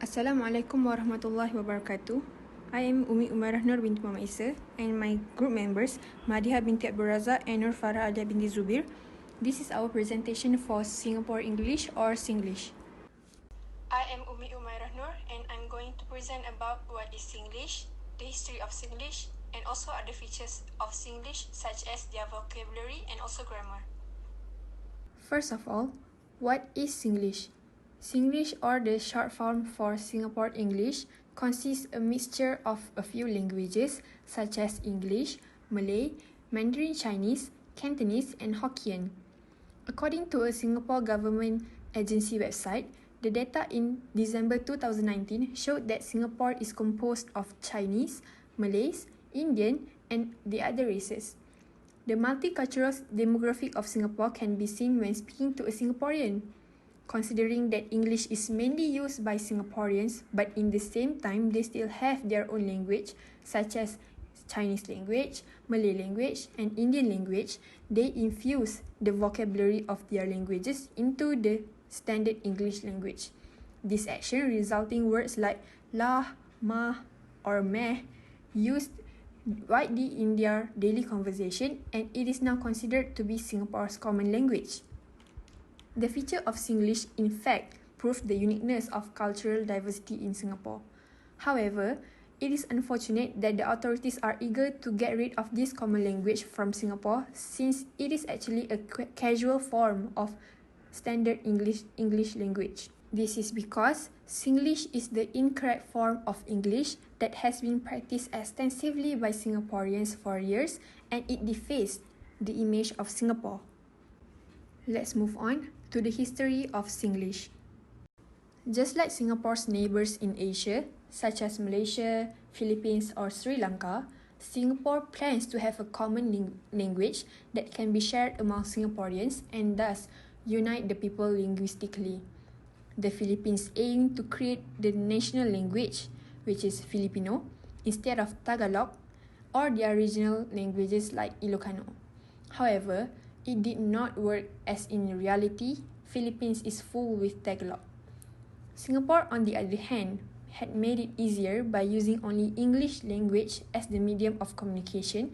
Assalamualaikum warahmatullahi wabarakatuh. I am Ummi Umairah Nur binti Mohd Isa and my group members Madihah binti Abdul Razak and Nurfarah Alia binti Zubir. This is our presentation for Singapore English or Singlish. I am Ummi Umairah Nur and I'm going to present about what is Singlish, the history of Singlish, and also other features of Singlish such as their vocabulary and also grammar. First of all, what is Singlish? Singlish, or the short form for Singapore English, consists a mixture of a few languages such as English, Malay, Mandarin Chinese, Cantonese, and Hokkien. According to a Singapore government agency website, the data in December 2019 showed that Singapore is composed of Chinese, Malays, Indian, and the other races. The multicultural demographic of Singapore can be seen when speaking to a Singaporean. Considering that English is mainly used by Singaporeans, but in the same time they still have their own language, such as Chinese language, Malay language, and Indian language, they infuse the vocabulary of their languages into the standard English language. This action resulting words like lah, ma, or meh used widely in their daily conversation, and it is now considered to be Singapore's common language. The feature of Singlish, in fact, proved the uniqueness of cultural diversity in Singapore. However, it is unfortunate that the authorities are eager to get rid of this common language from Singapore, since it is actually a casual form of standard English language. This is because Singlish is the incorrect form of English that has been practiced extensively by Singaporeans for years, and it defaced the image of Singapore. Let's move on to the history of Singlish. Just like Singapore's neighbours in Asia, such as Malaysia, Philippines, or Sri Lanka, Singapore plans to have a common language that can be shared among Singaporeans and thus unite the people linguistically. The Philippines aim to create the national language, which is Filipino, instead of Tagalog or their regional languages like Ilocano. However, it did not work, as in reality, Philippines is full with Tagalog. Singapore, on the other hand, had made it easier by using only English language as the medium of communication,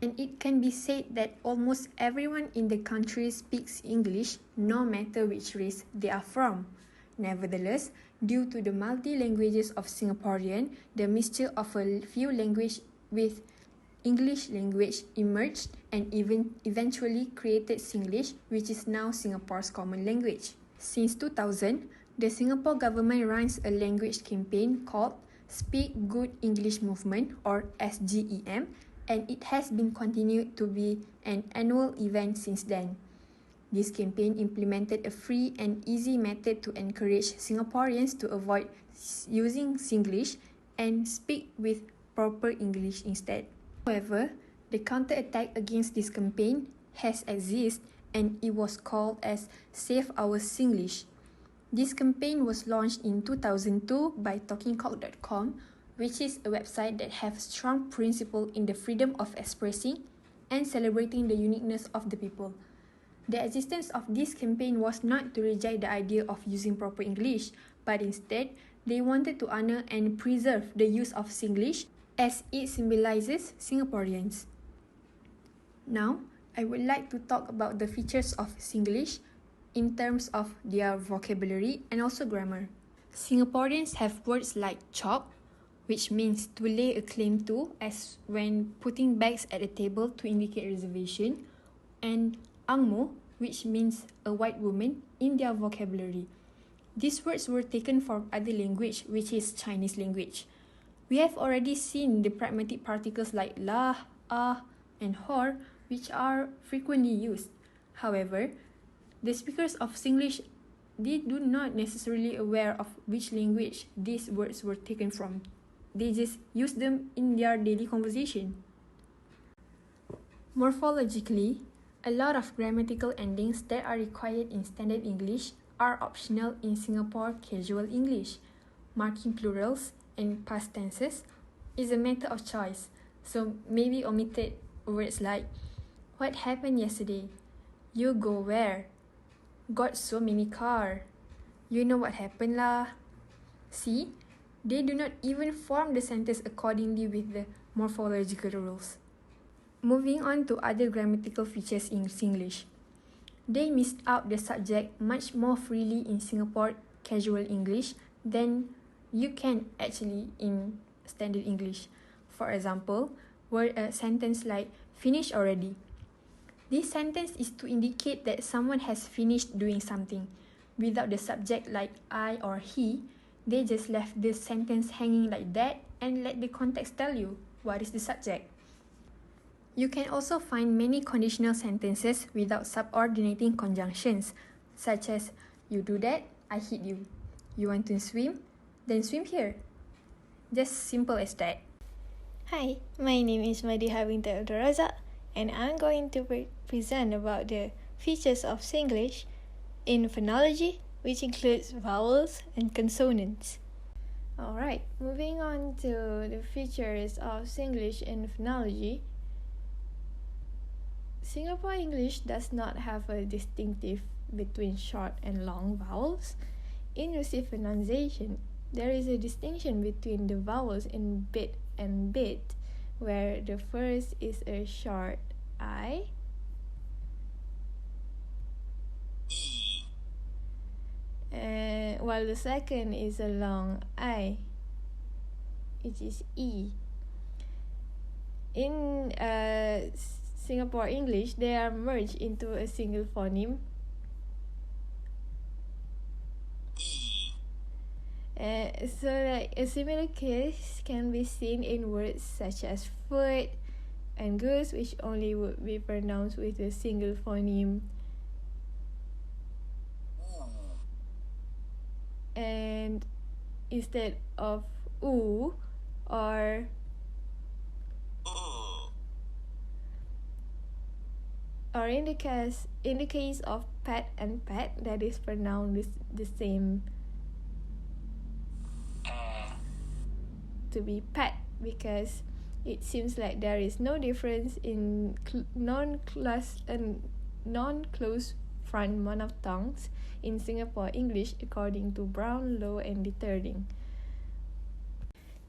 and it can be said that almost everyone in the country speaks English, no matter which race they are from. Nevertheless, due to the multi-languages of Singaporean, the mixture of a few languages with English language emerged and eventually created Singlish, which is now Singapore's common language. Since 2000, the Singapore government runs a language campaign called Speak Good English Movement, or SGEM, and it has been continued to be an annual event since then. This campaign implemented a free and easy method to encourage Singaporeans to avoid using Singlish and speak with proper English instead. However, the counterattack against this campaign has existed, and it was called as Save Our Singlish. This campaign was launched in 2002 by talkingcock.com, which is a website that has strong principle in the freedom of expressing and celebrating the uniqueness of the people. The existence of this campaign was not to reject the idea of using proper English, but instead, they wanted to honor and preserve the use of Singlish as it symbolizes Singaporeans. Now, I would like to talk about the features of Singlish in terms of their vocabulary and also grammar. Singaporeans have words like chop, which means to lay a claim to, as when putting bags at a table to indicate reservation, and angmo, which means a white woman, in their vocabulary. These words were taken from other language, which is Chinese language. We have already seen the pragmatic particles like lah, ah, and hor, which are frequently used. However, the speakers of Singlish, they do not necessarily aware of which language these words were taken from. They just use them in their daily conversation. Morphologically, a lot of grammatical endings that are required in standard English are optional in Singapore casual English. Marking plurals and past tenses is a matter of choice, so maybe omitted words like what happened yesterday, you go where, got so many car, you know what happened lah, See, they do not even form the sentence accordingly with the morphological rules. Moving on to other grammatical features in Singlish. They missed out the subject much more freely in Singapore casual English than you can actually in standard English. For example, word a sentence like finish already. This sentence is to indicate that someone has finished doing something. Without the subject like I or he, they just left the sentence hanging like that and let the context tell you what is the subject. You can also find many conditional sentences without subordinating conjunctions, such as you do that, I hit you. You want to swim? Then swim here. Just simple as that. Hi, my name is Madihah binti Abdul Razak, and I'm going to present about the features of Singlish in phonology, which includes vowels and consonants. Alright, moving on to the features of Singlish in phonology. Singapore English does not have a distinctive between short and long vowels. In received pronunciation, there is a distinction between the vowels in bit and bit, where the first is a short I, while the second is a long I, which is E. In Singapore English, they are merged into a single phoneme. So like a similar case can be seen in words such as foot and goose, which only would be pronounced with a single phoneme. And instead of oo or in the case of pet and pet, that is pronounced the same to be pet, because it seems like there is no difference in non-close front monophthongs in Singapore English according to Brown, Lowe and Ditterding.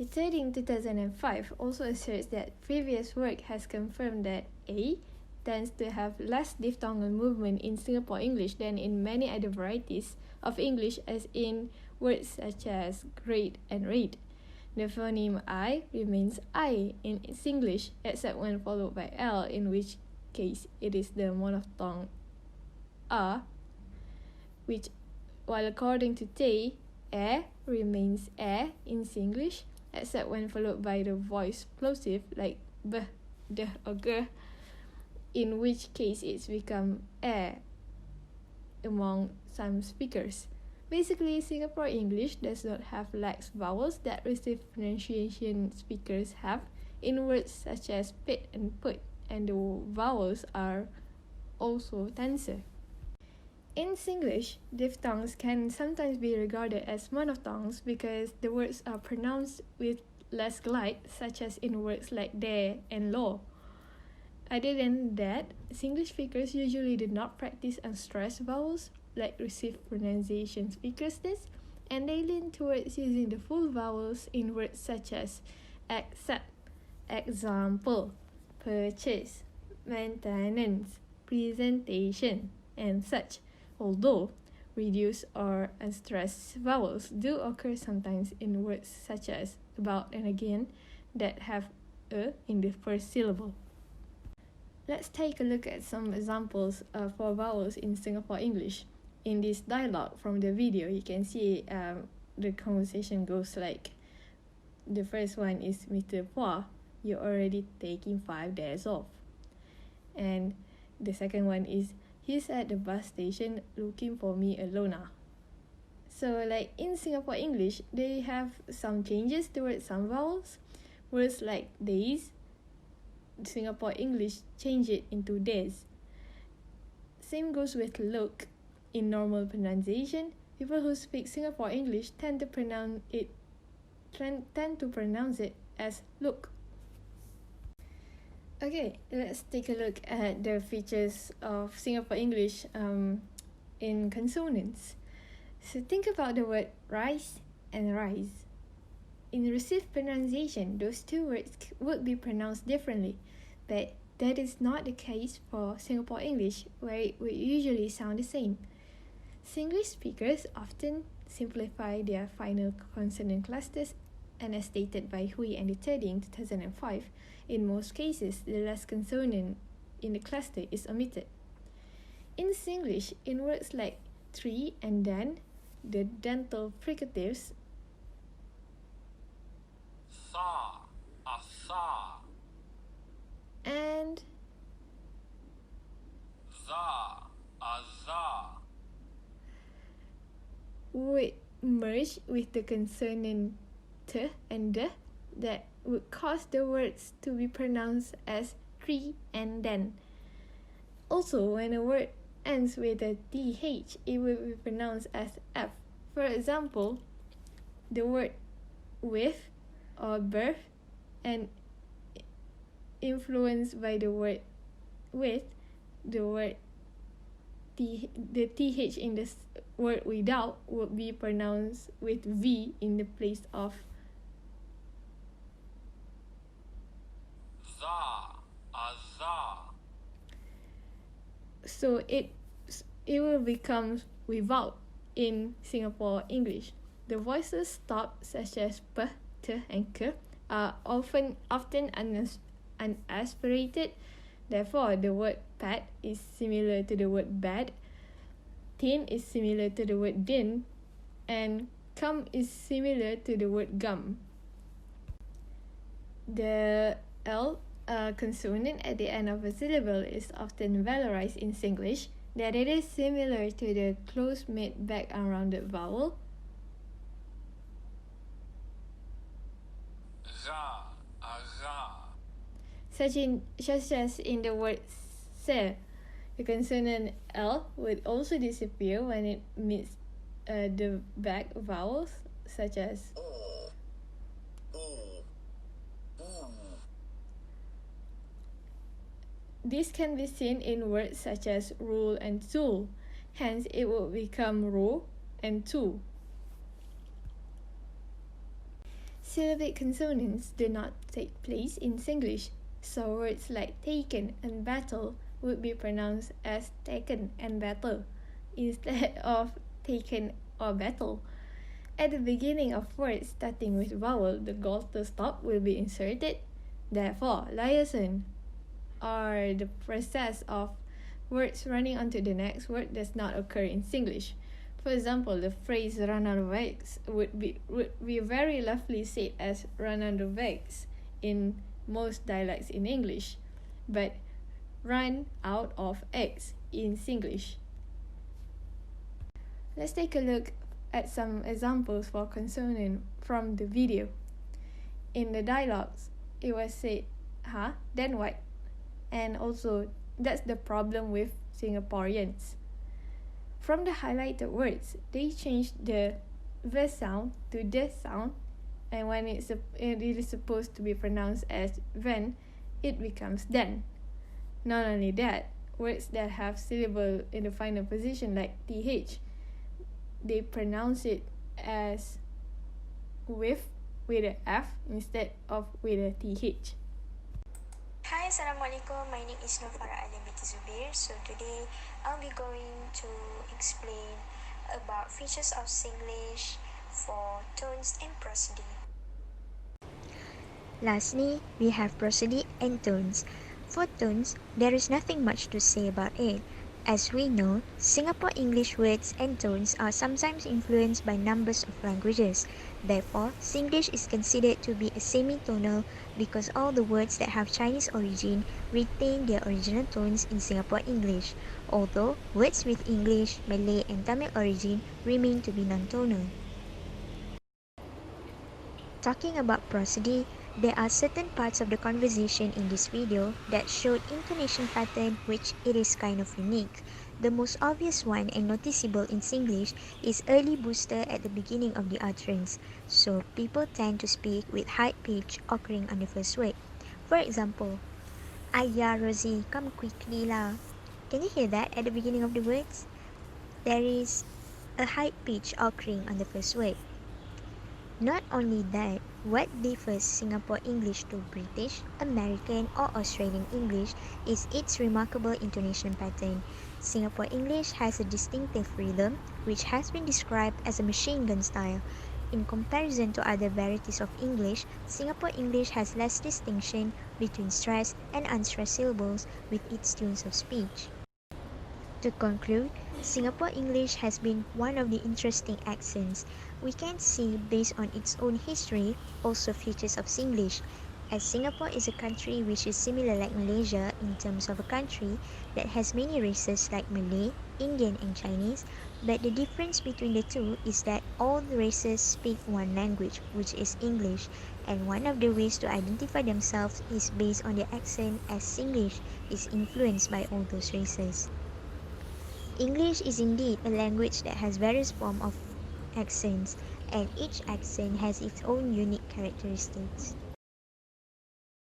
Ditterding 2005 also asserts that previous work has confirmed that A tends to have less diphthongal movement in Singapore English than in many other varieties of English, as in words such as great and rate. The phoneme I remains I in Singlish, except when followed by L, in which case it is the monophthong A, which, while according to Tay, remains in Singlish, except when followed by the voice plosive like b, d or g, in which case it's become among some speakers. Basically, Singapore English does not have lax vowels that received pronunciation speakers have in words such as pit and put, and the vowels are also tenser. In Singlish, diphthongs can sometimes be regarded as monophthongs because the words are pronounced with less glide, such as in words like there and law. Other than that, Singlish speakers usually do not practice unstressed vowels like received pronunciation speakers does, and they lean towards using the full vowels in words such as accept, example, purchase, maintenance, presentation, and such, although reduced or unstressed vowels do occur sometimes in words such as about and again that have a in the first syllable. Let's take a look at some examples for vowels in Singapore English. In this dialogue from the video, you can see the conversation goes like, the first one is Mr. Phua, you're already taking 5 days off. And the second one is, he's at the bus station looking for me alone. So like in Singapore English, they have some changes towards some vowels. Words like days, Singapore English change it into days. Same goes with look. In normal pronunciation, people who speak Singapore English tend to pronounce it as look. Okay, let's take a look at the features of Singapore English in consonants. So think about the word rice, and rise. In received pronunciation, those two words would be pronounced differently, but that is not the case for Singapore English, where it would usually sound the same. Singlish speakers often simplify their final consonant clusters, and as stated by Hui and Teddy in 2005, in most cases, the last consonant in the cluster is omitted. In Singlish, in words like tree and then, the dental fricatives and would merge with the consonant t and d that would cause the words to be pronounced as tree and then. Also, when a word ends with a th, it will be pronounced as f. For example, the word with or birth, and influenced by the word with, the th in the word without would be pronounced with v in the place of so it will become without in Singapore English. The voices stopped, such as p, t, and k, are often unaspirated. Therefore, the word pad is similar to the word bad, tin is similar to the word din, and cum is similar to the word gum. The L consonant at the end of a syllable is often valorized in Singlish, that it is similar to the close-made back unrounded vowel. Such as in the word se. The consonant L would also disappear when it meets the back vowels, such as This can be seen in words such as rule and tool. Hence, it would become ro and tu. Syllabic consonants do not take place in Singlish, so words like taken and battle would be pronounced as taken and battle instead of taken or battle. At the beginning of words starting with vowel, the glottal stop will be inserted. Therefore, liaison, or the process of words running onto the next word, does not occur in Singlish. For example, the phrase run out of eggs would be very roughly said as run out of eggs in most dialects in English, but run out of eggs in Singlish. Let's take a look at some examples for consonant from the video. In the dialogues, it was said, huh, then what? And also, that's the problem with Singaporeans. From the highlighted words, they changed the V sound to the sound, and when it is supposed to be pronounced as when, it becomes then. Not only that, words that have syllable in the final position like th, they pronounce it as with an F instead of with a th. Hi, Assalamualaikum. My name is Nurfarah Alia binti Zubir. So today I'll be going to explain about features of Singlish for tones and prosody. Lastly, we have prosody and tones. For tones, there is nothing much to say about it. As we know, Singapore English words and tones are sometimes influenced by numbers of languages. Therefore, Singlish is considered to be a semi-tonal because all the words that have Chinese origin retain their original tones in Singapore English, although words with English, Malay and Tamil origin remain to be non-tonal. Talking about prosody, there are certain parts of the conversation in this video that showed intonation pattern which it is kind of unique. The most obvious one and noticeable in Singlish is early booster at the beginning of the utterance, so people tend to speak with high pitch occurring on the first word. For example, Ayah Rosie, come quickly lah. Can you hear that at the beginning of the words? There is a high pitch occurring on the first word. Not only that, what differs Singapore English to British, American, or Australian English is its remarkable intonation pattern. Singapore English has a distinctive rhythm, which has been described as a machine gun style. In comparison to other varieties of English, Singapore English has less distinction between stressed and unstressed syllables with its tunes of speech. To conclude, Singapore English has been one of the interesting accents. We can see, based on its own history, also features of Singlish, as Singapore is a country which is similar like Malaysia in terms of a country that has many races like Malay, Indian and Chinese, but the difference between the two is that all the races speak one language, which is English, and one of the ways to identify themselves is based on their accent, as Singlish is influenced by all those races. English is indeed a language that has various forms of accents, and each accent has its own unique characteristics.